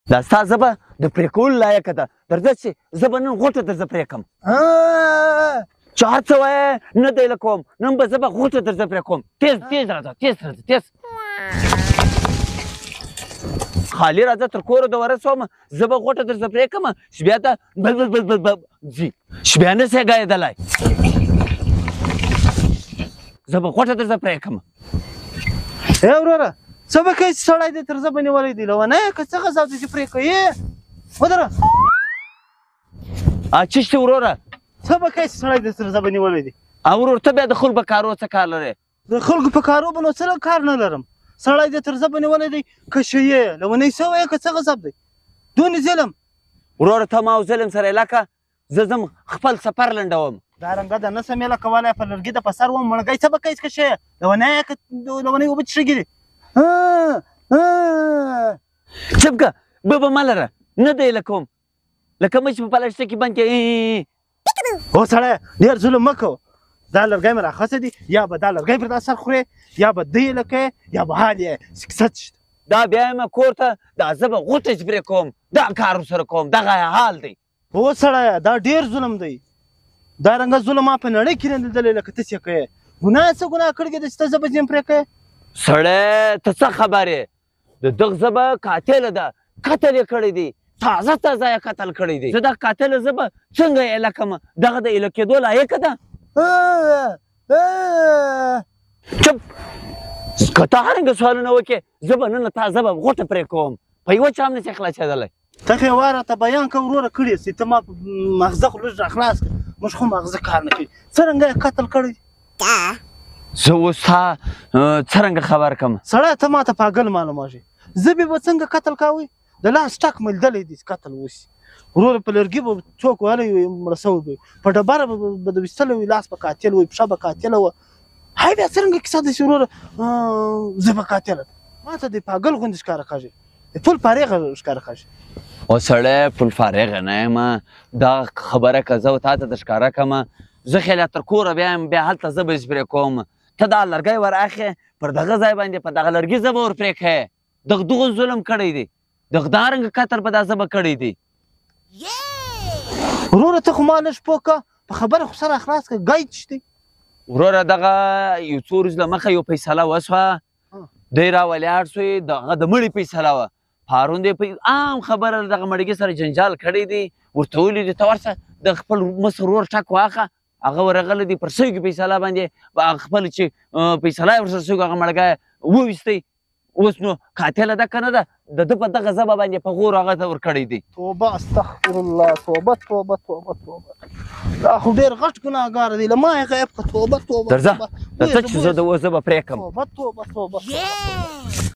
دا ستا ژبه د پرې کولو لایقه ده درځه چې زه به نن غوټه درځه پرې کړم چې هر څه وایې نه دی له کوم نن به زه به غوټه درځه پرې کوم تیز راځه تیز خالي راځه تر کوره د ورسوم زه به غوټه درځه پرې کړم چې بیا ته بل ځي چې بیا نه سې ګایېدلی زه به غوټه درځه پرې کړم ای وروره څه به کوې چې سړی دی تر زه به نیولی دی لیونی که څه غذا دې چې پرې کوې ودره چشتې وروره څه به کوې چې سړی دی تر زه به نیولی دی ورور ته بیا د خلکو په کارو څه کار لرې د خلکو په کارو به نو څه کار نه لرم سړی دی تر زه به نیولی دی که شه یې لیونی څه وایې که څه غصب دی دونې ظلم وروره ته ما او ظلم سره لکه زه ځم خپل سفر لنډوم دا رنګه ده نه سم یې کولی په لرګي د په سر وم مړګی څه به کوې که شه یې لیونی که لیونی اوبه څښږي دي چپ که به مه لره نه دی له کوم لکه مچ په پلشته کې بند کې هو سړی ډېر ظلم مه کوه دا لرګی مې راخڅه دي یا به دا لرګی پر دا سر خورې یا به دی لکه یا به حال یې سکست شته دا بیا یم کور ته دا زه به غوټه پرې کوم دا کار سره کوم دغه حال دی هو سړیه دا ډېر ظلم دی دا رنګه ظلم ما په نړۍ کې نه لیدلی لکه ته چې کوې ګناه څه ګناه کړې ده چې ته زه به ځم پرې کوې سړی ته څه خبر یې د دغه ژبه قاتله ده قتل یې کړی دی تازه یې قتل کړی دی زه دغه قاتله ژبه څنګه یې ایله کړم دغه د ایله کېدو لایقه ده چپ که ته هرنګه سوالونه وکړې زه به نن تا ژبه غوټه پرې کوم په یوه چا هم نشي خلاصېدلی ته خو یې واره ته بیان که وروره کړې سي ته ما مغزه خو لږ راخلاص کړه موږ خو مغزه کار نه کوي څرنګه یې قتل کړی زه اوس تا څرنګه خبر کړم سړی ته ما ته پاګل معلومېږي ژبې به څنګه قتل کوئ د لاس ټک مې لیدلی دی قتل وشي وروره په لرګي به څوک وهلی وي مړه سوی به وي په ډبره به د ویستلی وي لاس به قاتل وي پښه به قاتله وه هی بیا څرنګه کیسه ده چې وروره ژبه قاتله ده ما ته د پاګل غوندې ښکاره کېږي د پل فارغه ښکاره کېږي او سړی پل فارغه نه یم دا خبره که زه تا ته د ښکاره کړم زه خیال تر کوره بیا یم بیا هلته زه به یې پرې کوم ته دا لرګی ور اخې پر دغه ځای باندې په دغه لرګي زه به ور پرې کړې دغه ظلم کړی دی دغه دارنګه قتل په دا زه به کړی دی وروره ته خو ما لږ پوه که په خبره خو سره خلاص که ګای چشتې وروره دغه یو څو ورځې له مخه یو فیصله وسوه دی را ولاړ سوی دغه د مړي فیصله وه پارون دی عام خبره دغه مړګي سره جنجال کړی دی ورته ویلي دي ته ورشه د خپل مشر ورور ټک واخه هغه ورغلی دی پر سوی فیصله باندې خپل چې فیصله یې ورسره سوی هغه مړګی وویستی اوس نو قاتله ده که نه ده د ده په دغه ژبه باندې په غور هغه ته ورکړی دی توبه استغفر الله توبه توبه توبه توبه دا خو ډېر غټ ګناهګار دی له ما یې غیب که توبه توبه درځه درځه چې زه د اوس زه به پرې کړم توبه توبه توبه